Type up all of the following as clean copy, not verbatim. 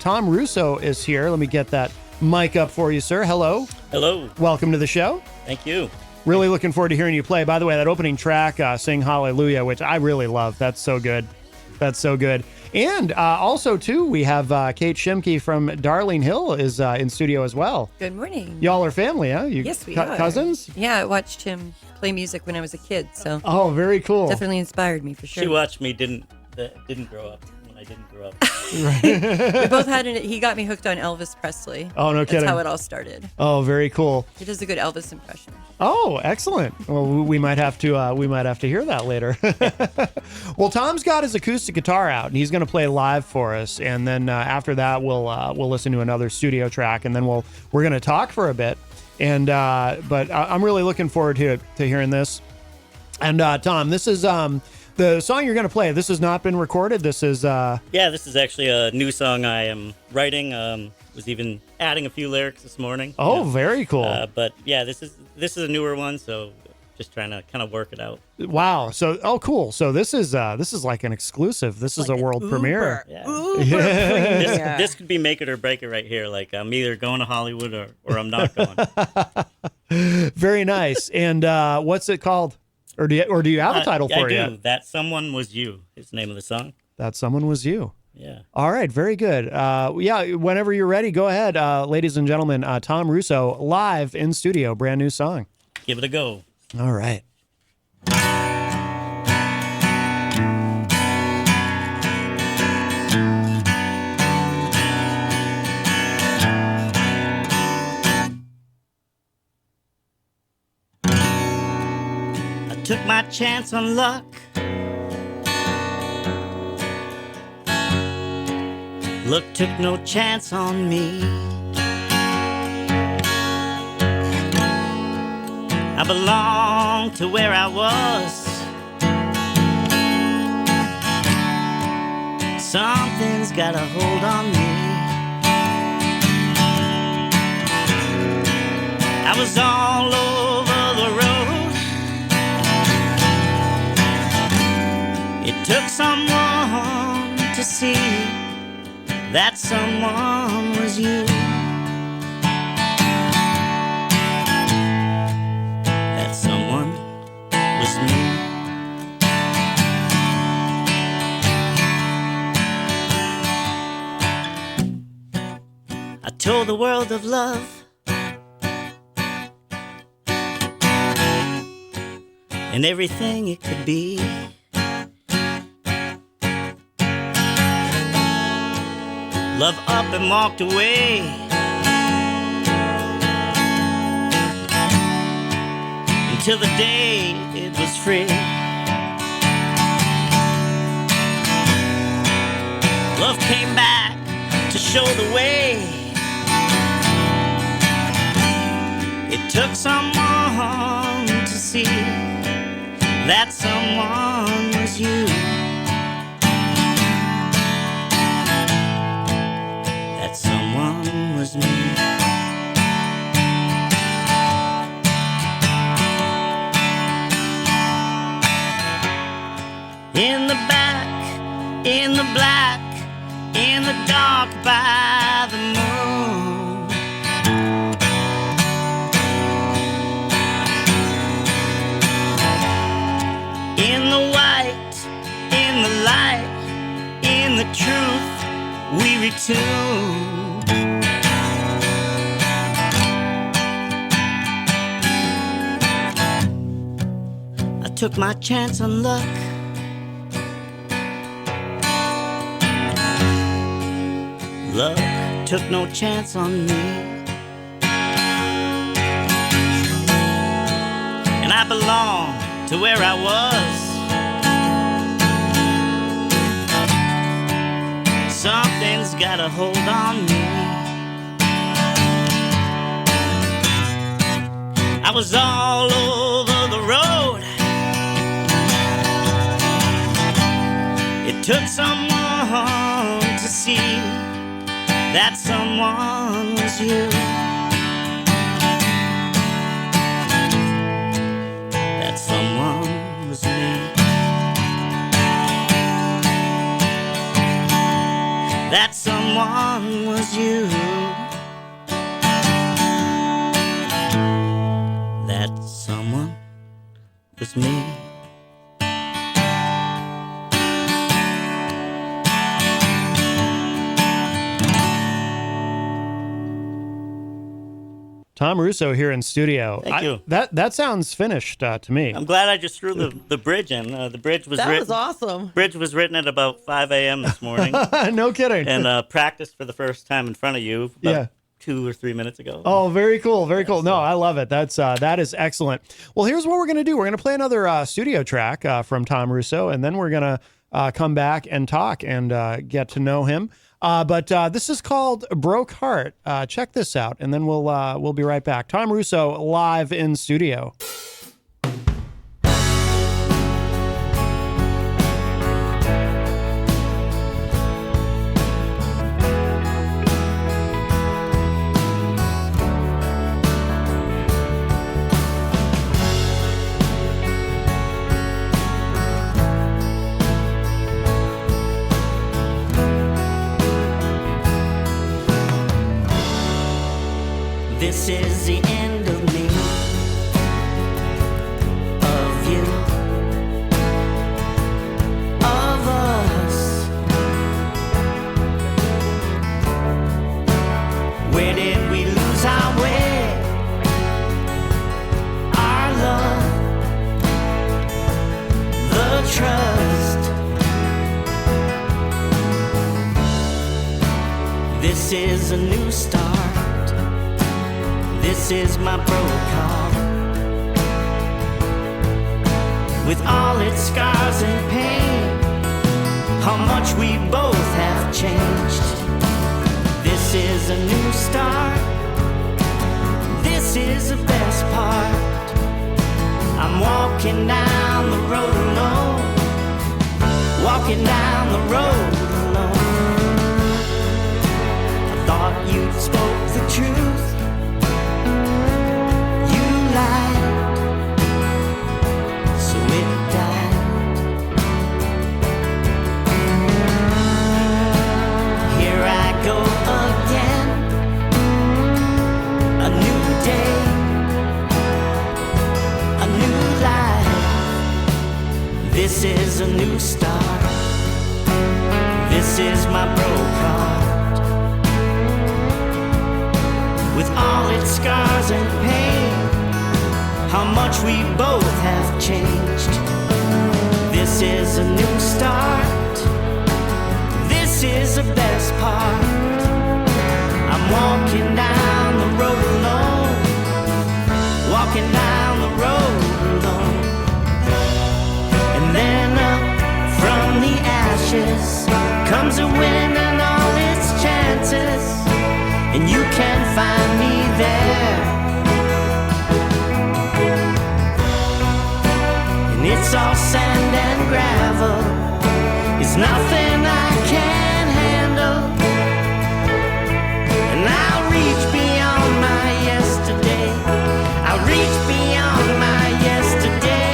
Tom Russo is here. Let me get that mic up for you, sir. Hello. Hello. Welcome to the show. Thank you. Really looking forward to hearing you play. By the way, that opening track, Sing Hallelujah, which I really love. That's so good. That's so good. And also, too, we have Kate Shimke from Darling Hill is in studio as well. Good morning. Y'all are family, huh? Yes, we are. Cousins? Yeah, I watched him play music when I was a kid, so Oh, very cool. definitely inspired me for sure. She watched me didn't grow up when I didn't grow up. We both had he got me hooked on Elvis Presley. Oh, no kidding. That's how it all started. Oh, very cool. He does a good Elvis impression. Oh, excellent. Well, we might have to hear that later. Well, Tom's got his acoustic guitar out, and he's going to play live for us. And then after that, we'll listen to another studio track, and then we're going to talk for a bit. And but I'm really looking forward to hearing this. And Tom, this is the song you're going to play. This has not been recorded. This is This is actually a new song I am writing. Was even adding a few lyrics this morning. Oh, very cool. But yeah, this is a newer one, so just trying to kind of work it out. Wow. So cool. So this is like an exclusive. This is Like a world premiere. Yeah. Premiere. This could be make it or break it right here. Like I'm either going to Hollywood or I'm not going. Very nice. And what's it called? Or do you have a title for it I do. yet? That Someone Was You is the name of the song. That Someone Was You. Yeah. All right, very good. Whenever you're ready, go ahead, ladies and gentlemen. Tom Russo live in studio, brand new song. Give it a go. All right. I took my chance on luck. Luck took no chance on me. I belong to where I was. Something's got a hold on me. I was all over the road. It took someone to see that someone was you. That someone was me. I told the world of love and everything it could be. Love up and walked away. Until the day it was free. Love came back to show the way. It took someone to see that someone was you. That someone was me. In the back, in the black, in the dark by the moon. In the white, in the light, in the truth we retune. I took my chance on luck. Luck took no chance on me. And I belong to where I was. Something's got a hold on me. I was all over the road. It took someone to see that someone was you. That someone was me. That someone was you. That someone was me. Tom Russo here in studio. Thank you. That sounds finished to me. I'm glad I just threw the bridge in. The bridge was That written. was awesome. Bridge was written at about 5 a.m. this morning, No kidding. and practiced for the first time in front of you about 2 or 3 minutes ago. Oh, very cool. Very cool. No, I love it. That is excellent. Well, here's what we're going to do. We're going to play another studio track from Tom Russo, and then we're going to come back and talk and get to know him. But this is called Broke Heart. Check this out, and then we'll be right back. Tom Russo live in studio. This is the end of me, of you, of us. Where did we lose our way? Our love, the trust. This is a new start. This is my broke heart, with all its scars and pain, how much we both have changed. This is a new start. This is the best part. I'm walking down the road alone, walking down the road alone. I thought you spoke the truth. This is a new start. This is my broke heart, with all its scars and pain, how much we both have changed. This is a new start. This is the best part. I'm walking down the road alone, walking down the road alone. And then up from the ashes comes a wind and all its chances, and you can find me there. And it's all sand and gravel, it's nothing I can handle. And I'll reach beyond my yesterday, I'll reach beyond my yesterday.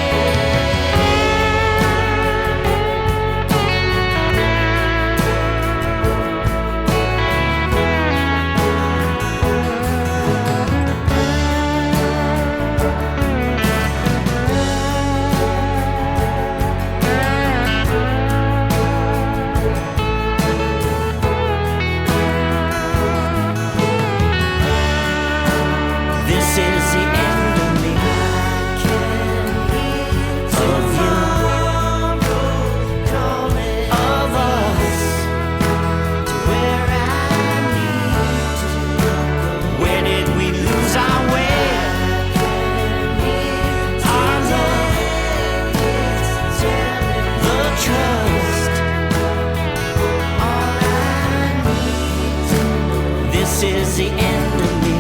This is the end of me,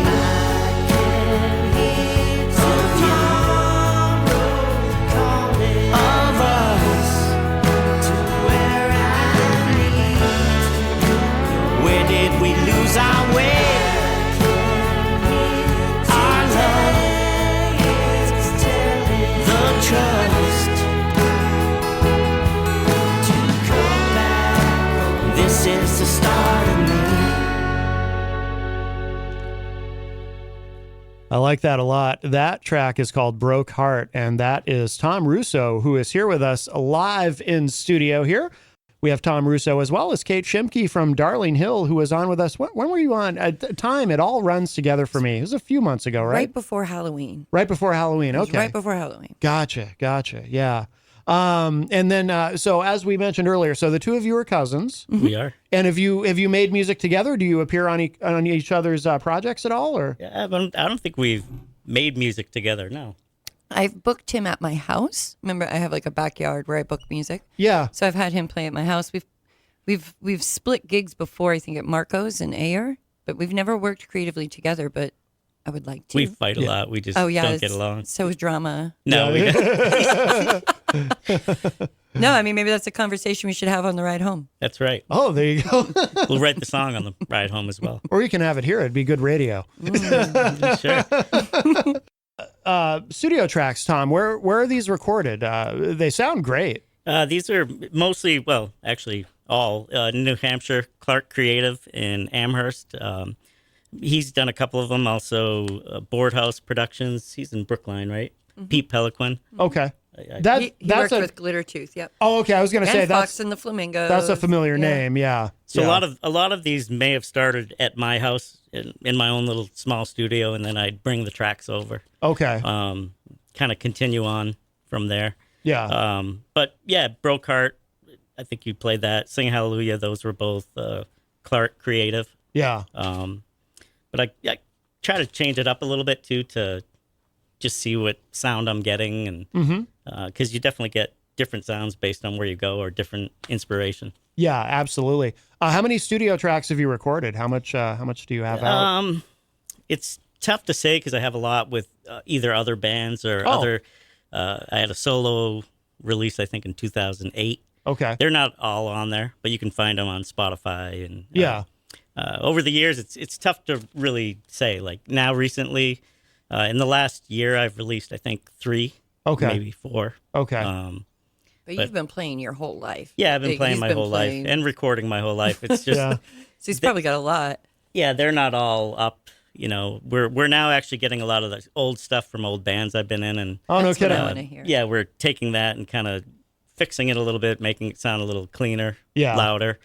of you, of us, to where I need. Where did we lose our way? Our love, the trust to come back. This is the start of I like that a lot. That track is called Broke Heart, and that is Tom Rousseau, who is here with us live in studio here. We have Tom Rousseau as well as Kate Shimke from Darling Hill, who was on with us. When were you on? At the time, it all runs together for me. It was a few months ago, right? Right before Halloween. Right before Halloween. Okay. Right before Halloween. Gotcha. Yeah. And then, so as we mentioned earlier, so the two of you are cousins. We are. And have you made music together? Do you appear on each other's projects at all, or? Yeah, I don't think we've made music together. No. I've booked him at my house. Remember, I have like a backyard where I book music. Yeah. So I've had him play at my house. We've split gigs before, I think at Marco's and Ayer, but we've never worked creatively together, but I would like to. We fight a lot. We just don't get along. So is drama. No, we No, I mean, maybe that's a conversation we should have on the ride home. That's right. Oh, there you go. We'll write the song on the ride home as well. Or you can have it here. It'd be good radio. Sure. Studio tracks, Tom. Where are these recorded? They sound great. These are mostly, well, actually all New Hampshire, Clark Creative in Amherst. He's done a couple of them. Also, Boardhouse Productions. He's in Brookline, right? Mm-hmm. Pete Peliquin. Okay. He That's worked with Glitter Tooth, yep. Oh, okay. I was going to And say Fox and the Flamingos. that's a familiar name. Yeah. So Yeah. a lot of these may have started at my house in my own little small studio, and then I'd bring the tracks over. Okay. Kind of continue on from there. Yeah. But yeah, Broke Heart, I think you played that. Sing Hallelujah, those were both Clark Creative. Yeah. But I try to change it up a little bit too, to just see what sound I'm getting, and because you definitely get different sounds based on where you go, or different inspiration. Yeah, absolutely. How many studio tracks have you recorded? How much do you have out? It's tough to say because I have a lot with either other bands or other. I had a solo release, I think, in 2008. Okay. They're not all on there, but you can find them on Spotify. And Yeah. over the years, it's tough to really say. Like now, recently, in the last year, I've released, I think, 3, maybe 4. Okay. But you've been playing your whole life. Yeah, I've been playing my whole life and recording my whole life. It's just Yeah. So he's probably got a lot. yeah, they're not all up. You know, we're now actually getting a lot of the old stuff from old bands I've been in, and Oh, no That's what kidding. I want to hear. yeah, we're taking that and kind of fixing it a little bit, making it sound a little cleaner, Yeah. louder.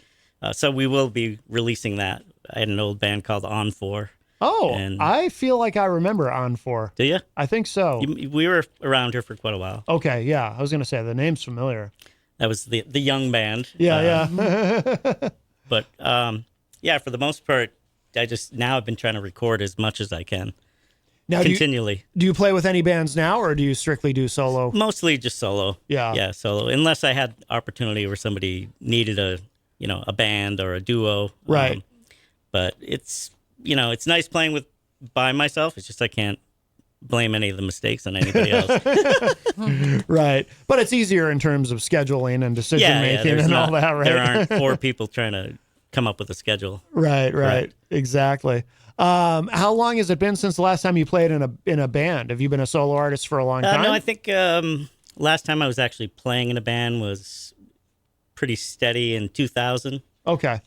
So we will be releasing that. I had an old band called On 4. Oh, And- I feel like I remember On 4. Do you? I think so. We were around here for quite a while. Okay, yeah. I was going to say the name's familiar. That was the young band. Yeah, But yeah, for the most part, I've been trying to record as much as I can Now, continually. do you play with any bands now, or do you strictly do solo? Mostly just solo. Yeah. Yeah, solo. Unless I had opportunity where somebody needed a band or a duo. Right. But it's nice playing by myself. It's just I can't blame any of the mistakes on anybody else. Right. But it's easier in terms of scheduling and decision making there's and all not- that, right? There aren't 4 people trying to come up with a schedule. Right. Exactly. How long has it been since the last time you played in a band? Have you been a solo artist for a long time? No, I think last time I was actually playing in a band was pretty steady in 2000. Okay.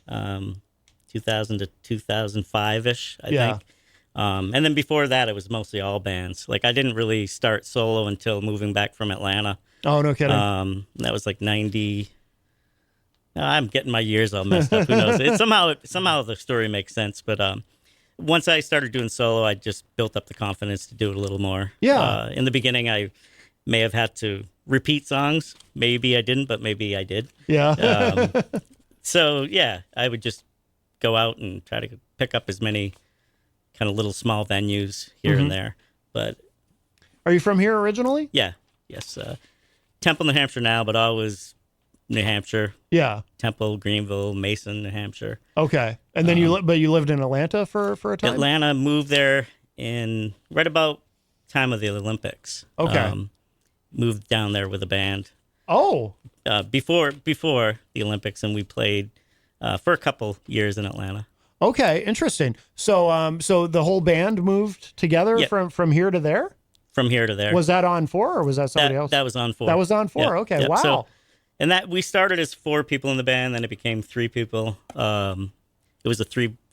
2000 to 2005-ish, I Yeah. think. And then before that, it was mostly all bands. Like I didn't really start solo until moving back from Atlanta. Oh, no kidding. That was like 90. I'm getting my years all messed up. Who knows? Somehow the story makes sense. But once I started doing solo, I just built up the confidence to do it a little more. Yeah. In the beginning, I may have had to repeat songs. Maybe I didn't, but maybe I did. Yeah. So yeah, I would just go out and try to pick up as many kind of little small venues here and there. But Are you from here originally? yes, Temple, New Hampshire now, but always New Hampshire. Yeah. Temple, Greenville, Mason, New Hampshire. Okay. And then but you lived in Atlanta for a time? Atlanta, moved there in right about time of the Olympics. Okay. Moved down there with a band Oh. before the Olympics, and we played for a couple years in Atlanta. Okay, interesting. So so the whole band moved together Yeah. from here to there? From here to there. Was that on 4 or was that somebody else? That was on 4. That was on 4. Yeah, Okay, yeah. wow. So, and that we started as 4 people in the band, then it became 3 people. It was a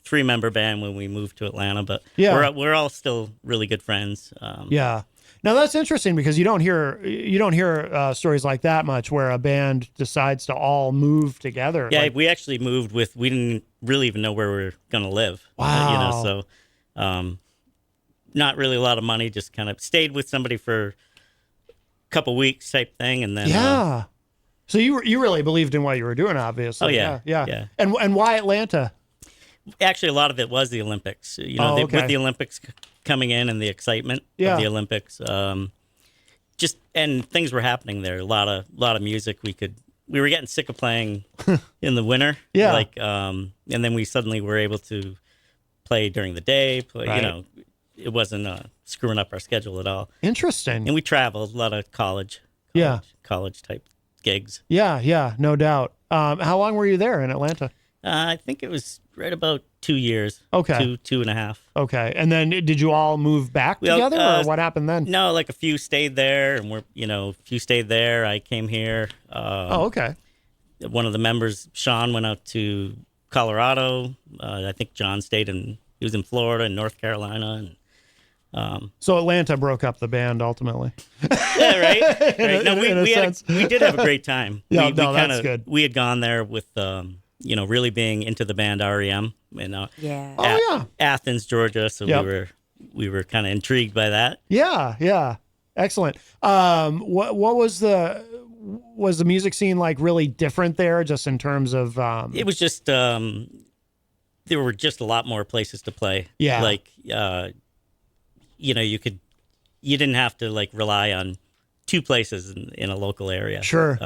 3-member band when we moved to Atlanta, but Yeah. we're all still really good friends. Yeah. Now that's interesting because you don't hear stories like that much where a band decides to all move together. Yeah, Like, we actually moved with. We didn't really even know where we were gonna live. Wow. So not really a lot of money. Just kind of stayed with somebody for a couple weeks type thing, and then yeah. So you really believed in what you were doing, obviously. Oh, yeah. Yeah. And why Atlanta? actually a lot of it was the Olympics. Okay. With the Olympics coming in and the excitement Yeah. of the Olympics, just and things were happening there. A lot of music. We were getting sick of playing in the winter. Yeah. And then we suddenly were able to play during the day. Right. It wasn't screwing up our schedule at all. Interesting. And we traveled a lot of college type gigs. Yeah, no doubt. How long were you there in Atlanta? I think it was right about 2 years. Okay. two and a half. Okay. And then did you all move back Well, together or what happened then? No, like a few stayed there, and a few stayed there. I came here. Oh, okay. One of the members, Sean, went out to Colorado. I think John he was in Florida and North Carolina. And So Atlanta broke up the band ultimately. yeah, right. No, in a sense. we did have a great time. Yeah, we that's good. We had gone there with really being into the band REM, and Yeah. Oh, yeah. Athens, Georgia. So Yep. we were kind of intrigued by that. Yeah. Excellent. What was the music scene like really different there just in terms of It was just there were just a lot more places to play. Yeah. Like you didn't have to like rely on two places in a local area. Sure.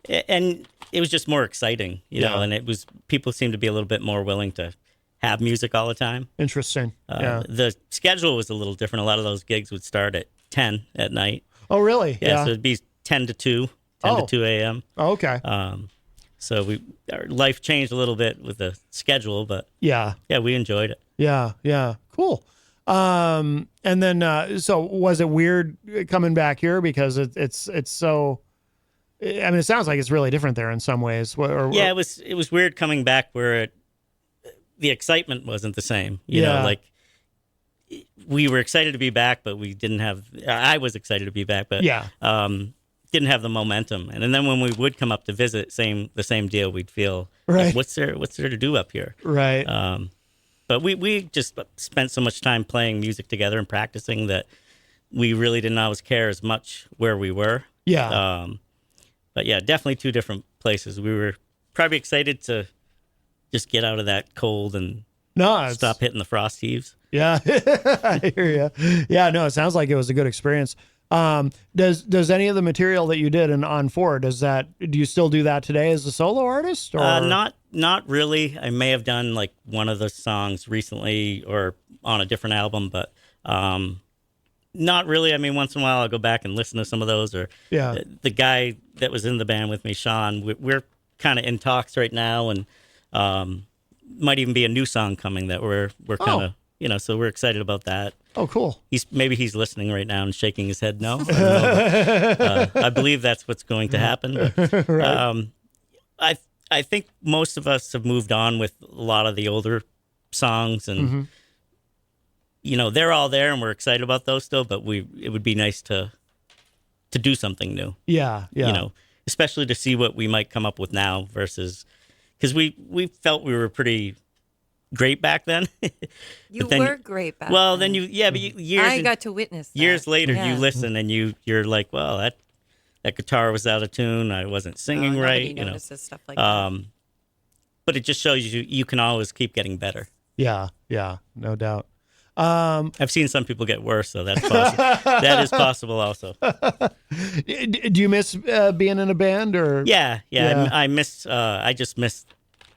And it was just more exciting, Yeah. and people seemed to be a little bit more willing to have music all the time. Interesting. Yeah. The schedule was a little different. A lot of those gigs would start at 10 at night. Oh, really? Yeah. So it'd be 10 to 2 Oh. to 2 a.m. Oh, okay. So our life changed a little bit with the schedule, but Yeah. we enjoyed it. Yeah. Cool. And then, so was it weird coming back here because it's so, I mean, it sounds like it's really different there in some ways. Yeah, it was weird coming back where the excitement wasn't the same. Yeah. Like we were excited to be back, but we didn't have. I was excited to be back, but Yeah. Didn't have the momentum. And then when we would come up to visit, the same deal. We'd feel Right. like, what's there to do up here? Right. But we just spent so much time playing music together and practicing that we really didn't always care as much where we were. Yeah. But yeah, definitely two different places. We were probably excited to just get out of that cold and stop hitting the frost heaves. Yeah. I hear you. Yeah, no, it sounds like it was a good experience. Does any of the material that you did in On 4, do you still do that today as a solo artist? Or? Not really. I may have done like one of the songs recently or on a different album, but not really. I mean, once in a while I'll go back and listen to some of those. Or Yeah. the guy that was in the band with me, Sean, we're kind of in talks right now, and might even be a new song coming that we're kind of so we're excited about that. Oh, cool. Maybe he's listening right now and shaking his head no. I don't know, but, I believe that's what's going to happen. But, Right. I think most of us have moved on with a lot of the older songs, and they're all there, and we're excited about those still. But it would be nice to do something new. Yeah. Especially to see what we might come up with now versus because we felt we were pretty great back then. You But then were great back Well, then. then years I got to witness that. years later Yeah. you listen and you're like, well, that guitar was out of tune. I wasn't singing Nobody right. notices stuff like that. But it just shows you can always keep getting better. Yeah. No doubt. I've seen some people get worse, so that's possible. That is possible also. Do you miss being in a band or? Yeah. Yeah. I just miss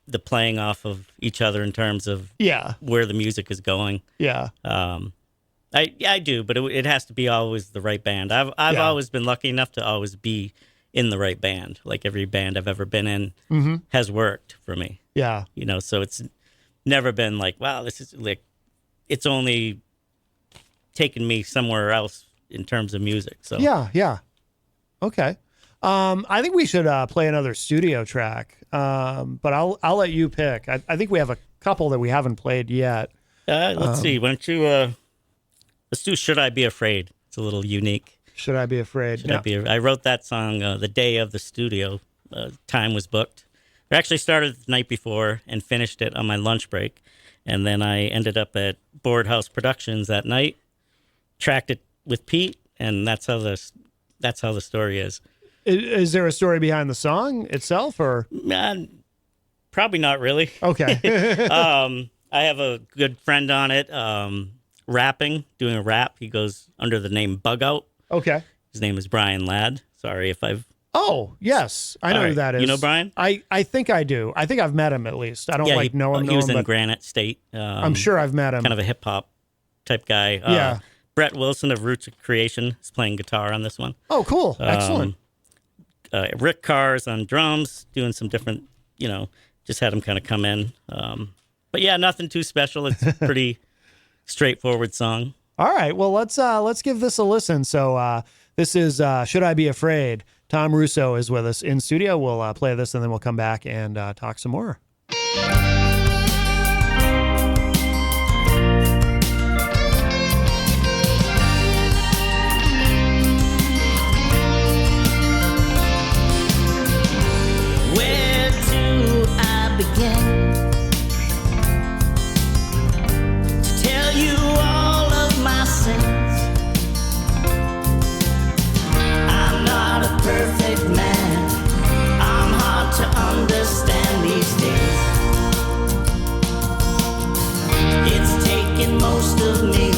the playing off of each other in terms of Yeah. where the music is going. Yeah. I do, but it has to be always the right band. I've Yeah. always been lucky enough to always be in the right band. Like every band I've ever been in has worked for me. Yeah. So it's never been like, wow, this is like, it's only taken me somewhere else in terms of music. So Yeah. Okay. I think we should play another studio track, but I'll let you pick. I think we have a couple that we haven't played yet. Let's see. Why don't you let's do "Should I Be Afraid"? It's a little unique. Should I Be Afraid? I wrote that song the day of the studio time was booked. I actually started the night before and finished it on my lunch break, and then I ended up at Board House Productions that night, tracked it with Pete, and that's how the story is. Is there a story behind the song itself, or? Probably not really. Okay. I have a good friend on it, doing a rap. He goes under the name Bug Out. Okay. His name is Brian Ladd. Sorry if I've... Oh, yes. I know who that is. You know Brian? I think I do. I think I've met him at least. I don't know him. He was in but Granite State. I'm sure I've met him. Kind of a hip-hop type guy. Yeah. Brett Wilson of Roots of Creation is playing guitar on this one. Oh, cool. Excellent. Rick Carr's on drums, doing some different, just had him kind of come in. But yeah, nothing too special. It's a pretty straightforward song. All right. Well, let's give this a listen. So this is Should I Be Afraid? Tom Rousseau is with us in studio. We'll play this and then we'll come back and talk some more. Where do I begin to tell you all of my sins? I'm not a perfect man. I'm hard to understand these days. It's taken most of me.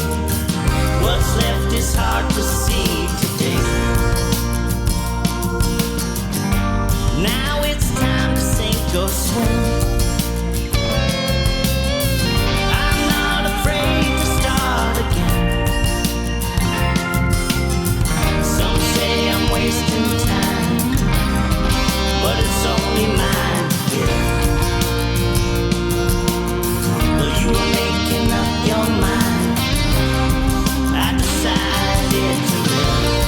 What's left is hard to see today. Now it's time to sink or swim. I'm not afraid to start again. Some say I'm wasting time, but it's only mine here. Well, you were making up your mind. I decided to live.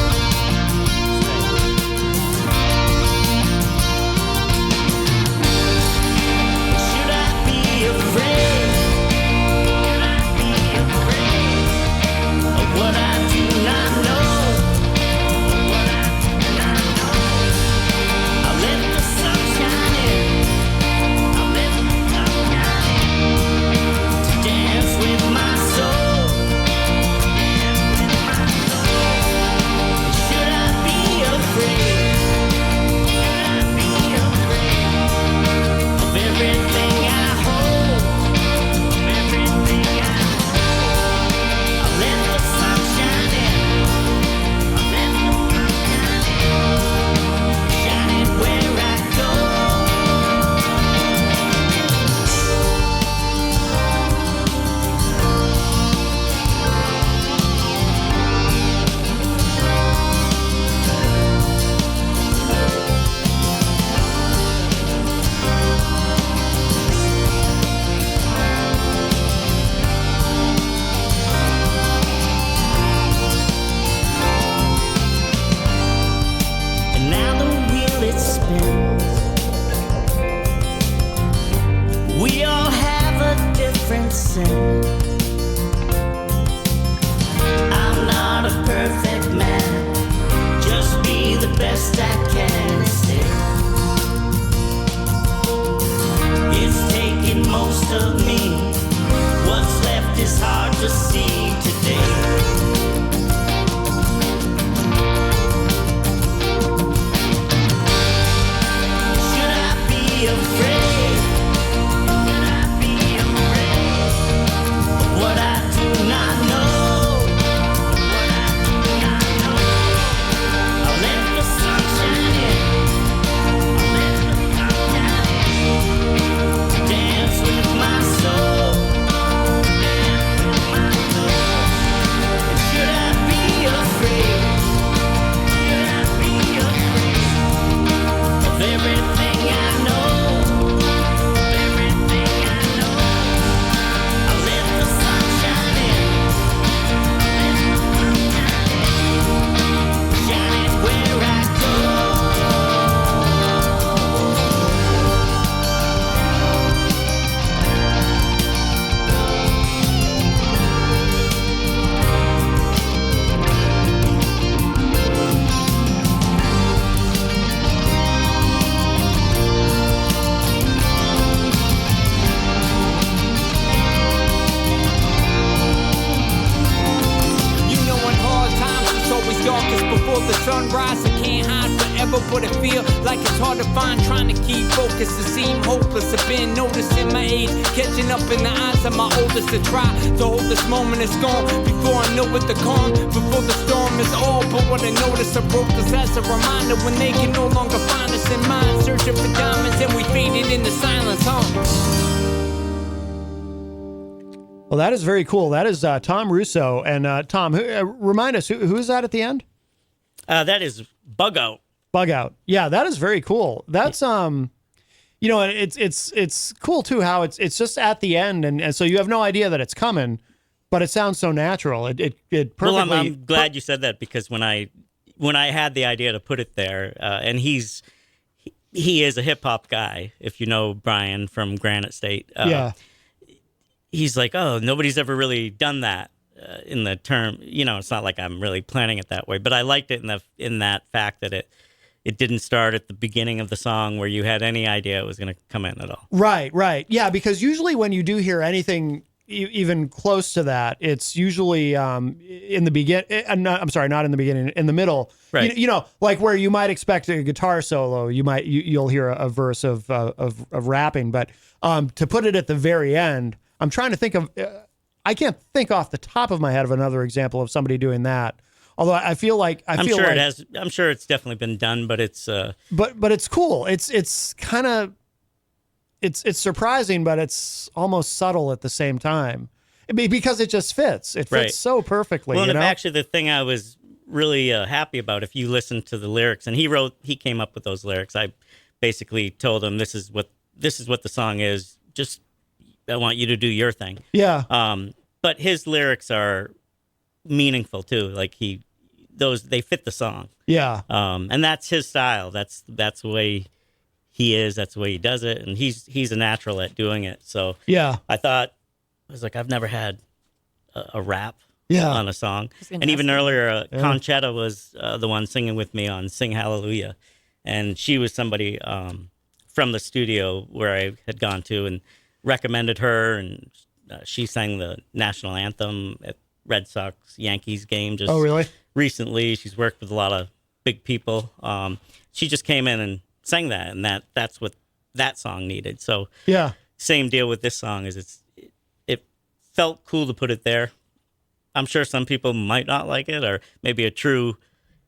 Should I be afraid? Should I be afraid of what I do not know? What I do not know. I'll let the sun shine in. I'll let the sun shine in to dance with my soul. Dance with my soul. Should I be afraid? Should I be afraid of everything I hold? Of everything I hold. I'll let the sun shine in. I'll let the sun shine in. Shine it where I go. And now the wheel it spins. We all have a different sin. I'm not a perfect man. Just be the best I can say. It's taken most of me. What's left is hard to see today. Should I be afraid? Should I be afraid of what I do not know? What I do not know. I'll let the sun shine in. I'll let the sun shine in to dance with my soul. Dance with my soul. sunrise, I can't hide forever, but it feel like it's hard to find. Trying to keep focus, it seem hopeless. I've been noticing my age, catching up in the eyes of my oldest. To try to hold this moment, it's gone before I know it, the calm, before the storm is all. But what I notice, I broke this as a reminder when they can no longer find us in mind, searching for diamonds, and we faded into silence, Well, that is very cool. That is Tom Rousseau. And Tom, remind us, who is that at the end? That is Bug Out. Bug Out. Yeah, that is very cool. That's you know, it's cool too how it's just at the end, and so you have no idea that it's coming, but it sounds so natural. It perfectly. Well, I'm glad you said that, because when I had the idea to put it there, and he is a hip hop guy. If you know Brian from Granite State, yeah. He's like, oh, nobody's ever really done that in the term. You know, it's not like I'm really planning it that way, but I liked it in that fact that it didn't start at the beginning of the song where you had any idea it was going to come in at all. Right. Yeah, because usually when you do hear anything even close to that, it's usually in the begin. I'm sorry, not in the beginning, in the middle. Right. You know, like where you might expect a guitar solo, you'll hear a verse of rapping, but to put it at the very end. I'm trying to think of, I can't think off the top of my head of another example of somebody doing that. Although I'm sure it's definitely been done, but it's but it's cool. It's kind of it's surprising, but it's almost subtle at the same time because it just fits. It fits right. so perfectly. Well, you know? Actually, the thing I was really happy about, if you listen to the lyrics, and he came up with those lyrics. I basically told him this is what the song is. Just I want you to do your thing. Yeah. But his lyrics are meaningful too. Like they fit the song. Yeah. And that's his style. That's the way he is. That's the way he does it. And he's a natural at doing it. So yeah, I was like, I've never had a rap on a song. And even earlier, Conchetta was the one singing with me on Sing Hallelujah. And she was somebody from the studio where I had gone to and recommended her, and she sang the national anthem at Red Sox Yankees game just recently. She's worked with a lot of big people. She just came in and sang that, and that's what that song needed. So yeah, same deal with this song. It felt cool to put it there. I'm sure some people might not like it, or maybe a true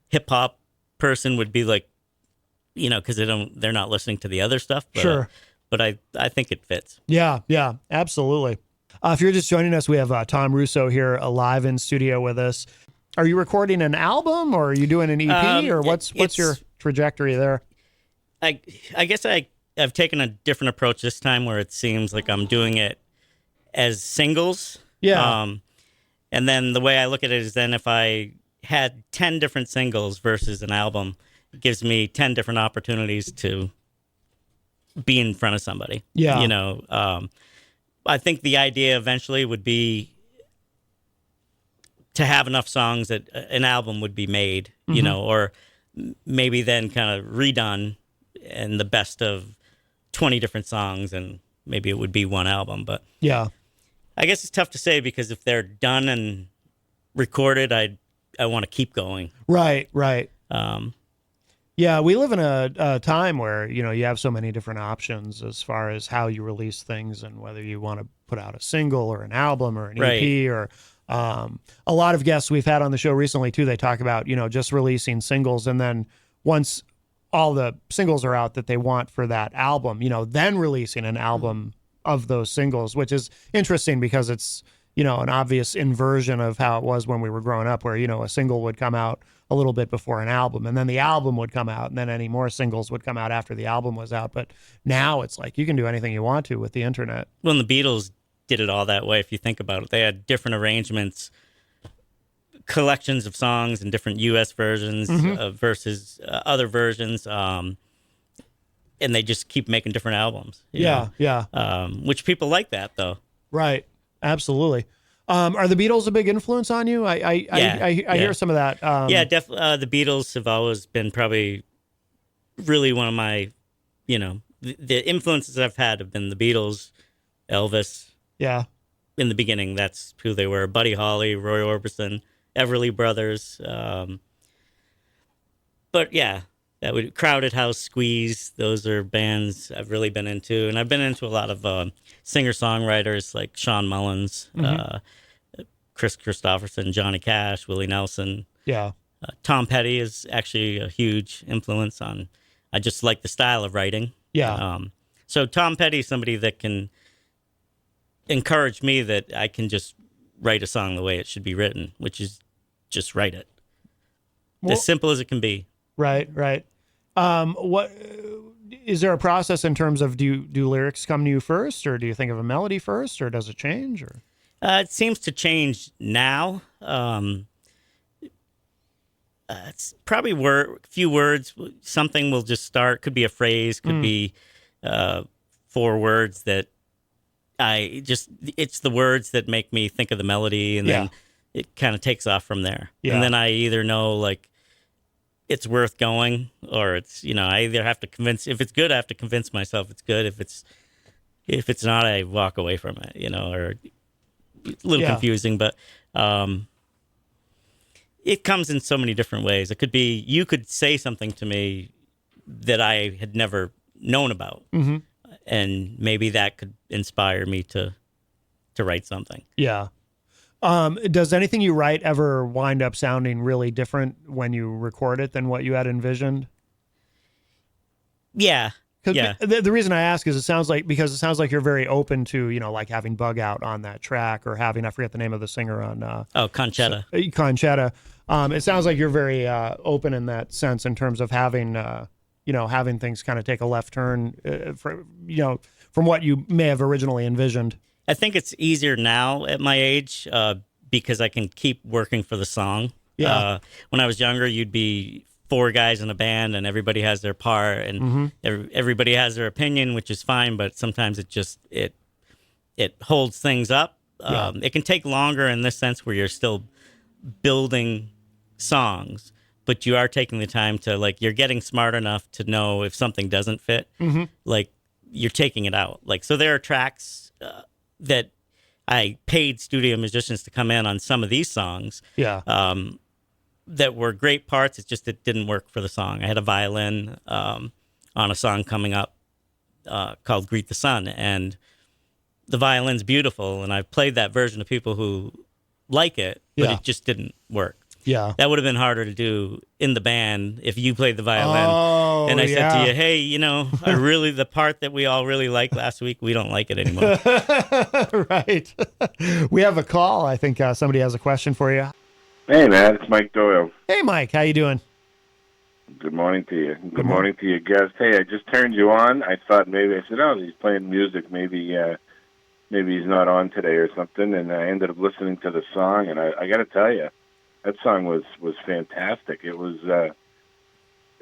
hip hop person would be like, you know, because they're not listening to the other stuff. But, sure. But I think it fits. Yeah, absolutely. If you're just joining us, we have Tom Rousseau here live in studio with us. Are you recording an album, or are you doing an EP, or what's your trajectory there? I guess I've taken a different approach this time, where it seems like I'm doing it as singles. Yeah. And then the way I look at it is, then if I had 10 different singles versus an album, it gives me 10 different opportunities to be in front of somebody. Yeah. You know, I think the idea eventually would be to have enough songs that an album would be made, you know, or maybe then kind of redone and the best of 20 different songs, and maybe it would be one album. But yeah, I guess it's tough to say, because if they're done and recorded, I want to keep going. Right. Yeah, we live in a time where, you know, you have so many different options as far as how you release things, and whether you want to put out a single or an album or an EP or a lot of guests we've had on the show recently too. They talk about, you know, just releasing singles, and then once all the singles are out that they want for that album, you know, then releasing an album of those singles, which is interesting because it's, you know, an obvious inversion of how it was when we were growing up, where, you know, a single would come out a little bit before an album, and then the album would come out, and then any more singles would come out after the album was out. But now it's like you can do anything you want to with the internet. Well, and the Beatles did it all that way. If you think about it, they had different arrangements, collections of songs, and different U.S. versions versus other versions, and they just keep making different albums. Yeah. Which people like that, though. Right. Absolutely. Are the Beatles a big influence on you? I hear some of that. Yeah, definitely. The Beatles have always been probably really one of my, you know, the influences I've had have been the Beatles, Elvis. Yeah. In the beginning, that's who they were. Buddy Holly, Roy Orbison, Everly Brothers. but yeah, that would Crowded House, Squeeze. Those are bands I've really been into, and I've been into a lot of singer songwriters like Sean Mullins, Chris Christopherson, Johnny Cash, Willie Nelson. Yeah. Tom Petty is actually a huge influence on. I just like the style of writing. Yeah. So Tom Petty is somebody that can encourage me that I can just write a song the way it should be written, which is just write it. Well, as simple as it can be. Right. What is there a process in terms of do lyrics come to you first, or do you think of a melody first, or does it change? Or It seems to change now. It's probably few words. Something will just start. Could be a phrase. Could be 4 words that it's the words that make me think of the melody, and then it kind of takes off from there. Yeah. And then I either know like it's worth going, or it's, I either have to if it's good, I have to convince myself it's good. If it's not, I walk away from it, or a little confusing, but it comes in so many different ways. It could be, you could say something to me that I had never known about. Mm-hmm. And maybe that could inspire me to write something. Yeah. Does anything you write ever wind up sounding really different when you record it than what you had envisioned? Yeah. Yeah. The reason I ask is it sounds like you're very open to, like having Bug Out on that track, or having, I forget the name of the singer on, Conchetta. Conchetta. It sounds like you're very, open in that sense in terms of having, having things kind of take a left turn, from what you may have originally envisioned. I think it's easier now at my age, because I can keep working for the song. Yeah. When I was younger, you'd be 4 guys in a band and everybody has their part, and everybody has their opinion, which is fine, but sometimes it holds things up. It can take longer in this sense where you're still building songs, but you are taking the time to, like, you're getting smart enough to know if something doesn't fit, like you're taking it out. Like, so there are tracks that I paid studio musicians to come in on some of these songs. Yeah. That were great parts. It's just it didn't work for the song. I had a violin on a song coming up called Greet the Sun, and the violin's beautiful, and I've played that version to people who like it, but it just didn't work. Yeah. That would have been harder to do in the band if you played the violin. And I said to you, hey, the part that we all really liked last week, we don't like it anymore. Right. We have a call. I think somebody has a question for you. Hey, Matt, it's Mike Doyle. Hey, Mike, how you doing? Good morning to you. Good morning to your guest. Hey, I just turned you on. I thought I said, he's playing music. Maybe he's not on today or something. And I ended up listening to the song, and I got to tell you, that song was fantastic. It was,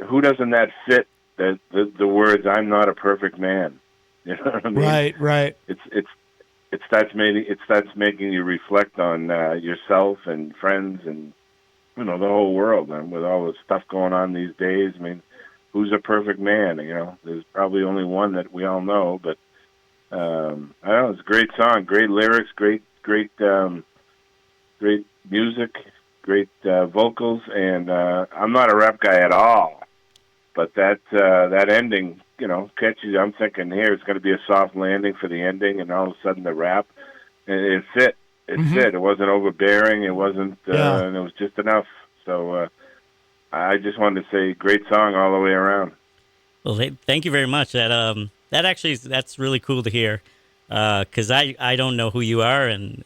who doesn't that fit the words, I'm not a perfect man? You know what I mean? Right. It starts making you reflect on yourself and friends and the whole world. And with all the stuff going on these days, I mean, who's a perfect man? There's probably only one that we all know. But I don't know. It's a great song, great lyrics, great music, great vocals. And I'm not a rap guy at all, but that ending, catches. I'm thinking here it's going to be a soft landing for the ending, and all of a sudden the rap, and it fit. It fit. It wasn't overbearing. It wasn't, and it was just enough. So I just wanted to say, great song all the way around. Well, thank you very much. That's really cool to hear, because I don't know who you are, and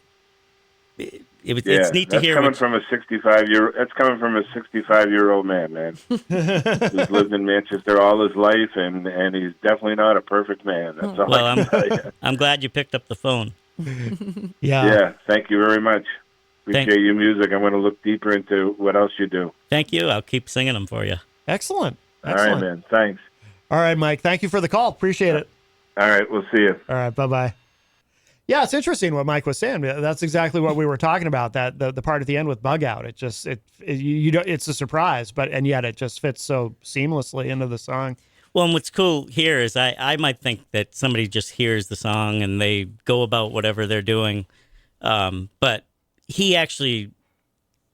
it's neat to hear. That's coming from a 65-year-old man who's lived in Manchester all his life, and he's definitely not a perfect man. That's all I can tell you. I'm glad you picked up the phone. Yeah. Thank you very much. Appreciate your music. I'm going to look deeper into what else you do. Thank you. I'll keep singing them for you. Excellent. All right, man. Thanks. All right, Mike. Thank you for the call. Appreciate it. All right. We'll see you. All right. Bye-bye. Yeah, it's interesting what Mike was saying. That's exactly what we were talking about. That the part at the end with Bug Out. It's a surprise, and yet it just fits so seamlessly into the song. Well, and what's cool here is I might think that somebody just hears the song and they go about whatever they're doing, but he actually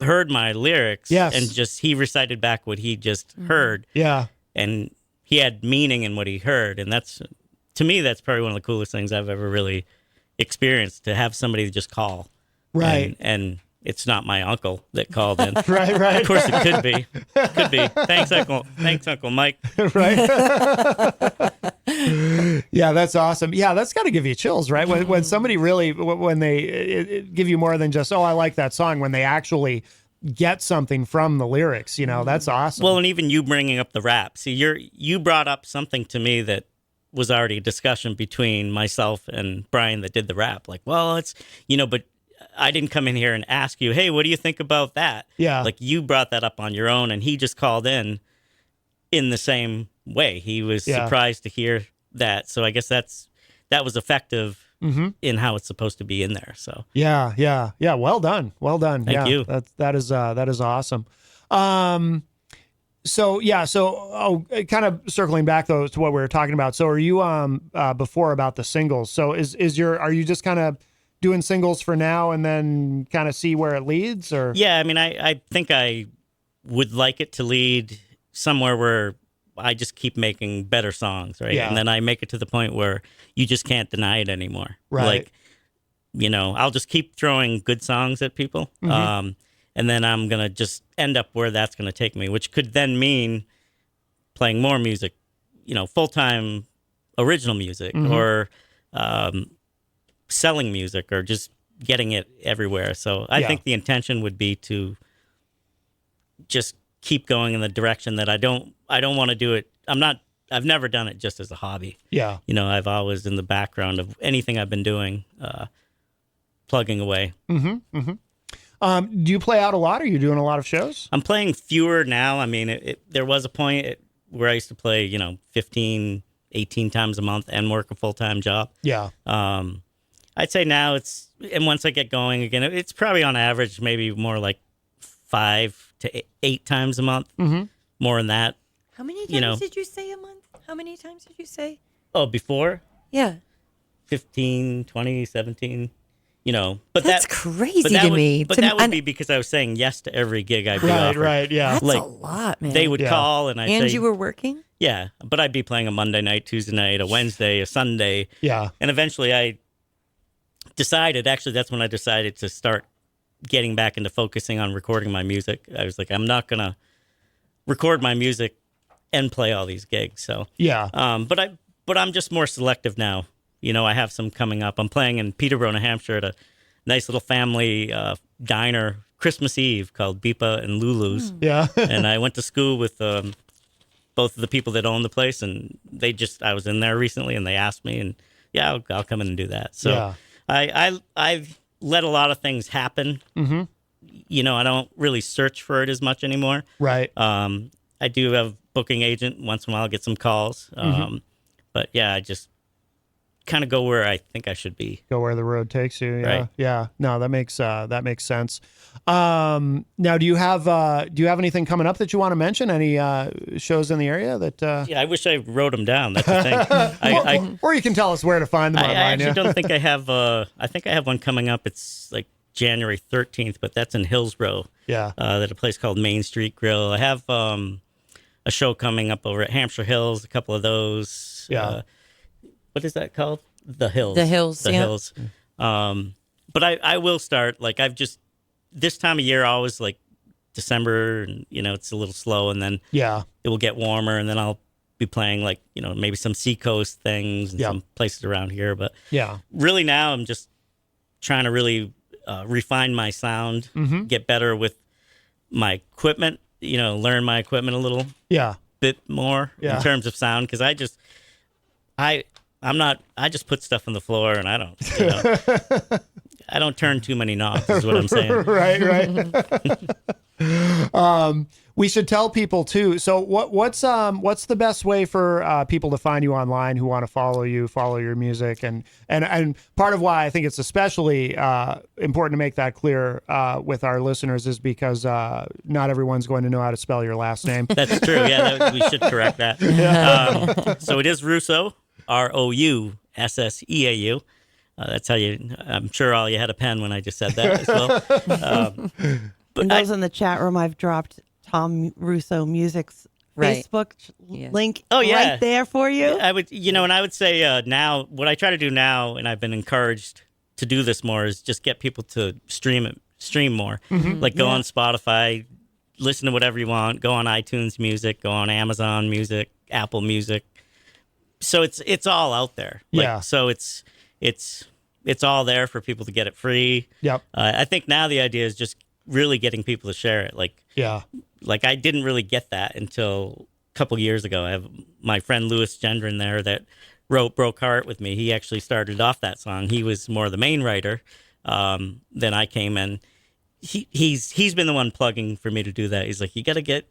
heard my lyrics, Yes. and just he recited back what he just heard, Yeah. and he had meaning in what he heard, and that's, to me, that's probably one of the coolest things I've ever really experienced, to have somebody just call, Right. and it's not my uncle that called in. Right. Of course, it could be. Could be. Thanks, Uncle Mike. Right. Yeah, that's awesome. Yeah, that's got to give you chills, right? When somebody really, when they give you more than just, oh, I like that song, when they actually get something from the lyrics, that's awesome. Well, and even you bringing up the rap. See, you brought up something to me that was already a discussion between myself and Brian that did the rap. Like, well, it's, but I didn't come in here and ask you, hey, what do you think about that? Yeah. Like, you brought that up on your own, and he just called in the same way. He was surprised to hear that. So I guess that was effective in how it's supposed to be in there. So yeah. Well done. Thank you. That is awesome. So kind of circling back though to what we were talking about. So are you before about the singles? So are you just kind of doing singles for now and then kind of see where it leads? Or yeah, I mean, I think I would like it to lead somewhere where I just keep making better songs, right? Yeah. And then I make it to the point where you just can't deny it anymore. Right. Like, I'll just keep throwing good songs at people. And then I'm going to just end up where that's going to take me, which could then mean playing more music, full-time original music, or selling music, or just getting it everywhere. So I think the intention would be to just keep going in the direction that I don't want to do it. I've never done it just as a hobby. Yeah. I've always in the background of anything I've been doing, plugging away. Do you play out a lot? Are you doing a lot of shows? I'm playing fewer now. I mean, there was a point where I used to play, 15, 18 times a month and work a full-time job. Yeah. I'd say now and once I get going again, it's probably on average maybe more like 5 to 8 times a month. More than that. How many times did you say a month? How many times did you say? Oh, before? Yeah. 15, 20, 17. But that's crazy to me. But that would be because I was saying yes to every gig I'd be offered. Right, yeah. That's like, a lot, man. They would call and I'd say... And you were working? Yeah, but I'd be playing a Monday night, Tuesday night, a Wednesday, a Sunday. Yeah. And eventually I decided, actually that's when I decided to start getting back into focusing on recording my music. I was like, I'm not going to record my music and play all these gigs. So yeah. But I'm just more selective now. I have some coming up. I'm playing in Peterborough, New Hampshire at a nice little family diner Christmas Eve called Beepa and Lulu's. Yeah. And I went to school with both of the people that own the place, and I was in there recently, and they asked me, and I'll come in and do that. So I've let a lot of things happen. I don't really search for it as much anymore. Right. I do have a booking agent. Once in a while, I get some calls. But yeah, I just kind of go where I think I should be. Go where the road takes you. Yeah. Right. Yeah. No, that makes sense. Now, do you have anything coming up that you want to mention? Any shows in the area that? Yeah, I wish I wrote them down. That's the thing. Or you can tell us where to find them I online. actually don't think I have. I think I have one coming up. It's like January 13th, but that's in Hillsborough. Yeah. At a place called Main Street Grill. I have a show coming up over at Hampshire Hills. A couple of those. Yeah. What is that called? The Hills. The Hills. The Hills. But I will start. Like this time of year, always like December, and it's a little slow, and then it will get warmer, and then I'll be playing like maybe some seacoast things and some places around here. But really now I'm just trying to really refine my sound, get better with my equipment. Learn my equipment a little bit more in terms of sound, because I just put stuff on the floor, and I don't turn too many knobs, is what I'm saying. Right. We should tell people too. So what's the best way for people to find you online who want to follow your music, and part of why I think it's especially important to make that clear with our listeners is because not everyone's going to know how to spell your last name. That's true. Yeah, we should correct that. So it is Rousseau, Roussseau. That's how I'm sure all you had a pen when I just said that as well. And those in the chat room, I've dropped Tom Russo Music's Right. Facebook Yeah. link Oh, yeah. right there for you. I would, and I would say now, what I try to do now, and I've been encouraged to do this more, is just get people to stream more. Like go on Spotify, listen to whatever you want. Go on iTunes Music, go on Amazon Music, Apple Music. So it's all out there. Yeah. So it's all there for people to get it free. Yep. I think now the idea is just really getting people to share it. Yeah. Like I didn't really get that until a couple years ago. I have my friend Louis Gendron there that wrote Broke Heart with me. He actually started off that song. He was more the main writer. Then I came in. He's been the one plugging for me to do that. He's like, you got to get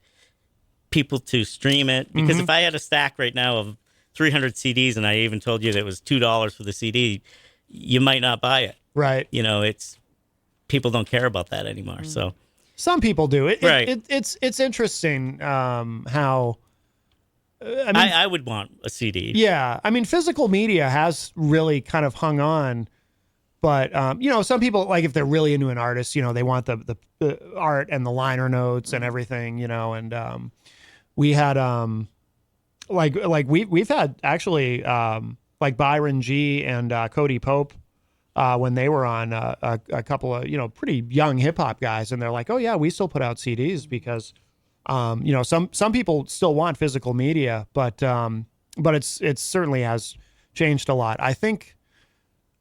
people to stream it, because if I had a stack right now of 300 CDs and I even told you that it was $2 for the CD, you might not buy it. Right. It's people don't care about that anymore. So Some people do. Right. It's interesting how. I would want a CD. Yeah, I mean, physical media has really kind of hung on, but some people, like, if they're really into an artist, they want the art and the liner notes and everything, and we had we've had actually like Byron G and Cody Pope. When they were on a couple of, pretty young hip hop guys, and they're like, oh yeah, we still put out CDs because, some people still want physical media, but it certainly has changed a lot. I think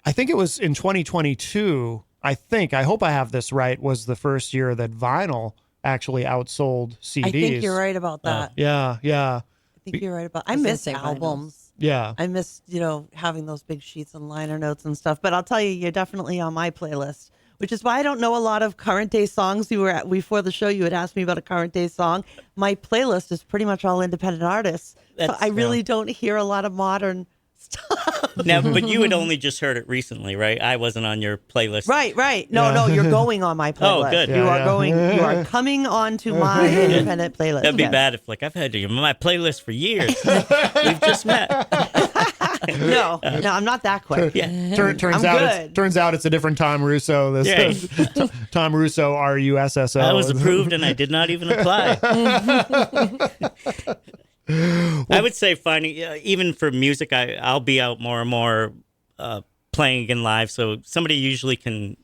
it was in 2022. I hope I have this right, was the first year that vinyl actually outsold CDs. I think you're right about that. Yeah. I think you're right about. I was gonna miss say vinyls. albums. Yeah. I miss, having those big sheets and liner notes and stuff. But I'll tell you, you're definitely on my playlist, which is why I don't know a lot of current day songs. Before the show, you had asked me about a current day song. My playlist is pretty much all independent artists. So I really don't hear a lot of modern stuff. Now, but you had only just heard it recently, right? I wasn't on your playlist. Right. No, you're going on my playlist. Oh, good. You are coming onto my independent playlist. That'd be Yes. bad if, I've had you on my playlist for years. We've just met. No, I'm not that quick. Yeah. Turns out it's a different Tom Russo. Tom Russo, RUSSO. I was approved and I did not even apply. I would say finding, even for music, I'll be out more and more playing again live. So somebody usually can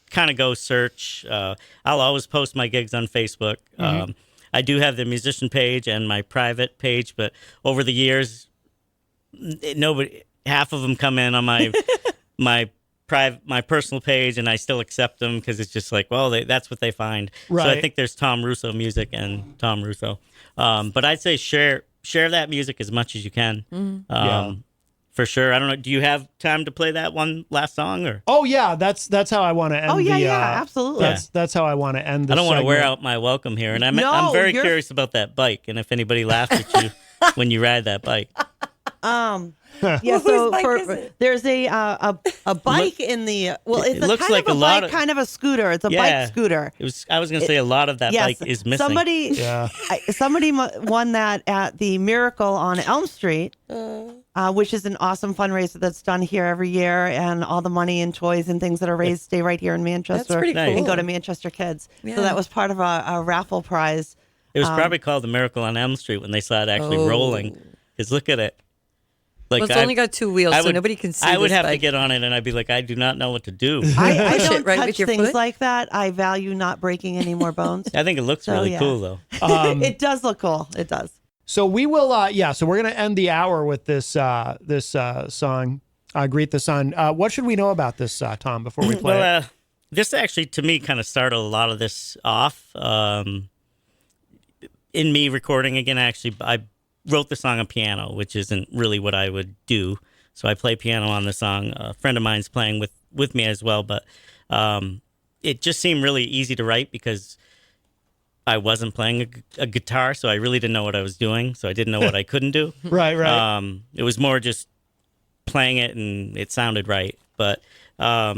kind of go search. I'll always post my gigs on Facebook. I do have the musician page and my private page, but over the years, half of them come in on my my personal page, and I still accept them because it's just like, well, that's what they find. Right. So I think there's Tom Russo Music and Tom Russo. But I'd say share that music as much as you can. For sure. I don't know. Do you have time to play that one last song, or? Oh yeah, that's how I want to end. Oh yeah, absolutely. That's how I want to end. I don't want to wear out my welcome here, and I'm very curious about that bike, and if anybody laughed at you when you ride that bike. Yeah, so there's a bike in the it's looks kind like of a lot of- kind of a scooter. It's a bike scooter. I was going to say a lot of that bike is missing. Somebody won that at the Miracle on Elm Street, which is an awesome fundraiser that's done here every year, and all the money and toys and things that are raised stay right here in Manchester. That's pretty cool. And go to Manchester Kids. Yeah. So that was part of a raffle prize. It was probably called the Miracle on Elm Street when they saw it actually rolling. Because look at it. Well, it's only got two wheels, so nobody can see I would this have bike. to get on it, and I'd be like, I do not know what to do. I Push don't it right touch with your things foot? like that. I value not breaking any more bones. I think it looks really cool, though. It does look cool. It does. So we will, so we're going to end the hour with this song, Greet the Sun. What should we know about this, Tom, before we play it? Well, this actually, to me, kind of started a lot of this off. In me recording again, actually, I wrote the song on piano, which isn't really what I would do. So I play piano on the song. A friend of mine's playing with me as well, but it just seemed really easy to write because I wasn't playing a guitar, so I really didn't know what I was doing, so I didn't know what I couldn't do. Right. It was more just playing it, and it sounded right. But yeah,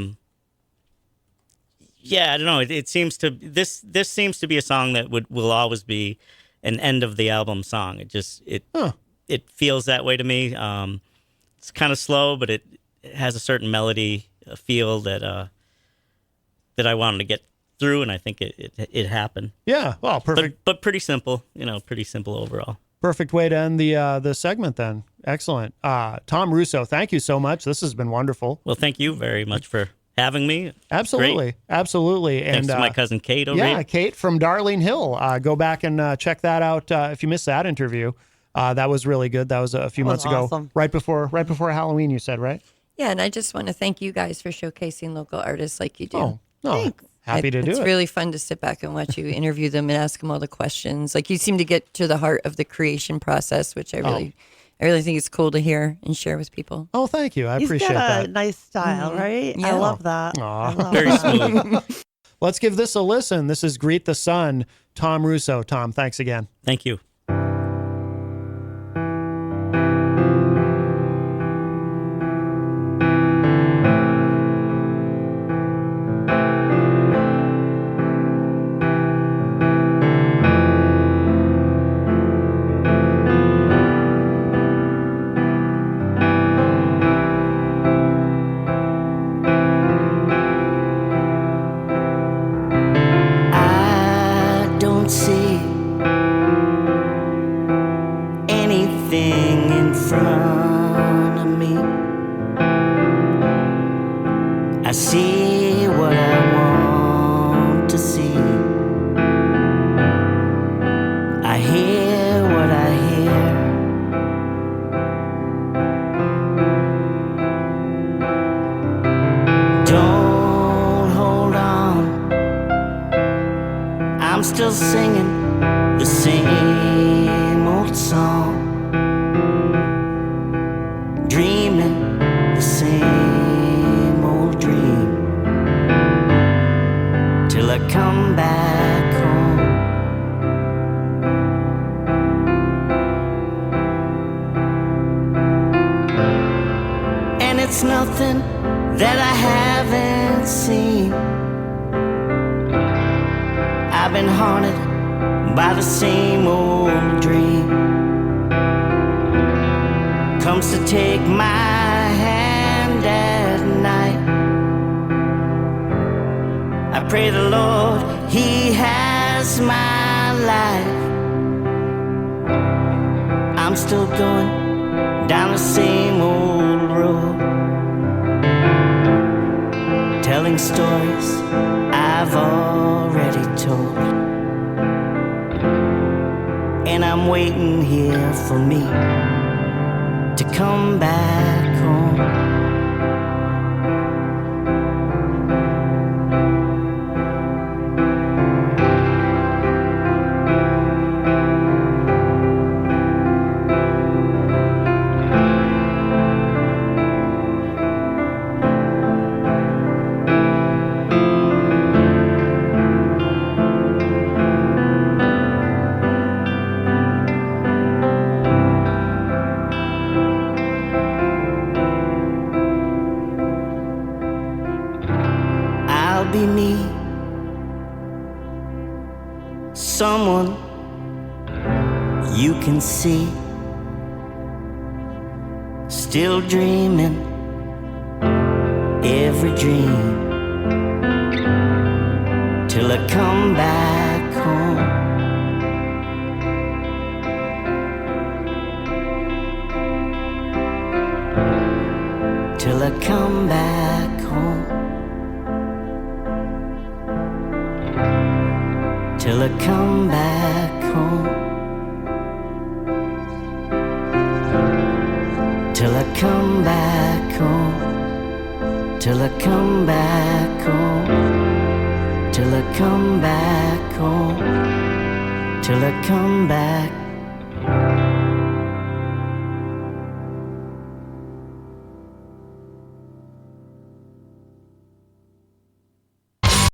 I don't know. It seems to this seems to be a song that will always be an end of the album song. It feels that way to me. It's kind of slow, but it has a certain melody, a feel that I wanted to get through, and I think it happened. Yeah. Well, perfect. But pretty simple, pretty simple overall. Perfect way to end the segment then. Excellent. Tom Rousseau, thank you so much. This has been wonderful. Well, thank you very much for having me. Absolutely. Great. Absolutely. Thanks and to my cousin Kate over Yeah, here. Kate from Darling Hill. Go back and check that out if you missed that interview. That was really good. That was a few months ago. Awesome. Right before Halloween, you said, right? Yeah, and I just want to thank you guys for showcasing local artists like you do. Oh, no. Thanks. Happy to do It's it. really fun to sit back and watch you interview them and ask them all the questions. Like you seem to get to the heart of the creation process, which I really think is cool to hear and share with people. Oh, thank you. I He's appreciate got a that. nice style, right? I Yeah. love that. Aw. I love Very that. smooth. Let's give this a listen. This is Greet the Sun, Tom Rousseau. Tom, thanks again. Thank you. I don't see anything in front of me. I see what I want to see. I hear what I hear. Don't hold on, I'm still singing the same old song, dreaming the same old dream, till I come back home. And it's nothing that I haven't seen. I've been haunted by the same old dream. Comes to take my hand at night. I pray the Lord He has my life. I'm still going down the same old road, telling stories I've already told. And I'm waiting here for me to come back home. I'll be me, someone you can see, still dreaming every dream, till I come back home. Till I come back home. Till I come back home. Till I come back home. Till I come back home. Till I come back home. Till I come back.